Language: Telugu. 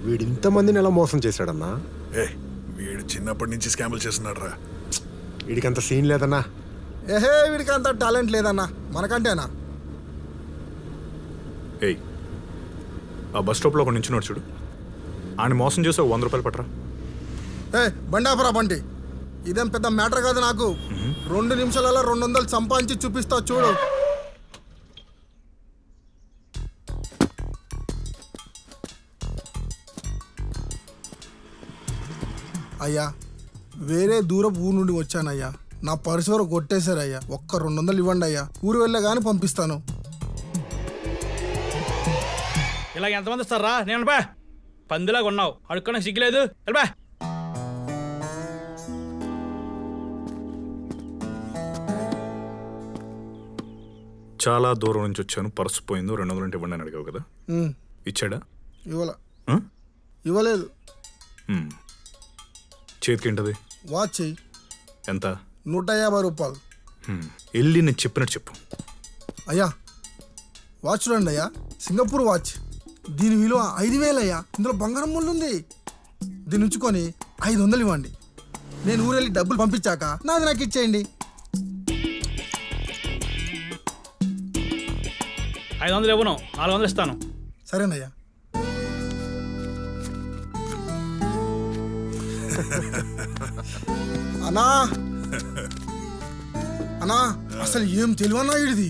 వీడు ఇంతమందిని ఎలా మోసం చేశాడన్నా? వీడు చిన్నప్పటి నుంచి స్కామ్లు చేస్తున్నాడు రా. వీడికి అంత సీన్ లేదన్నా. వీడికి అంత టాలెంట్ లేదన్నా, మనకంటేనా. ఏయ్, ఆ బస్ స్టాప్లో ఒక నించున్నాడు చూడు, ఆయన మోసం చేసి 100 రూపాయలు పట్టరా. బండాపురా బండి, ఇదేం పెద్ద మ్యాటర్ కాదు నాకు. 2 నిమిషాలలో 200 సంపాదించి చూపిస్తా చూడు. అయ్యా, వేరే దూరపు ఊరు నుండి వచ్చానయ్యా. నా పరిసరం కొట్టేశారయ్యా. ఒక్క 200 ఇవ్వండి అయ్యా, ఊరు వెళ్ళగానే పంపిస్తాను. ఇలా ఎంతమంది ఇస్తారా? నేను బా పందిలాగా ఉన్నావు, అడుక్కోడానికి సిగ్గులేదు. బా చాలా దూరం నుంచి వచ్చాను, పర్సు పోయిందో 200 ఇవ్వండి అని అడిగావు కదా, ఇచ్చాడా? ఇవ్వలేదు. చేతికి ఏంటది? వాచ్. ఎంత? 150 రూపాయలు. వెళ్ళి నేను చెప్పినట్టు చెప్పు. అయ్యా, వాచ్ చూడండి అయ్యా, సింగపూర్ వాచ్. దీని విలువ 5000 అయ్యా. ఇందులో బంగారం ముళ్ళు ఉంది. దీన్ని ఉంచుకొని 500 ఇవ్వండి. నేను ఊరెళ్ళి డబ్బులు పంపించాక నాది నాకు ఇచ్చేయండి. 500 ఇవ్వను, 400 ఇస్తాను. సరేనయ్యా. అన్నా అన్నా, అసలు ఏం తెలివన్నా ఇది.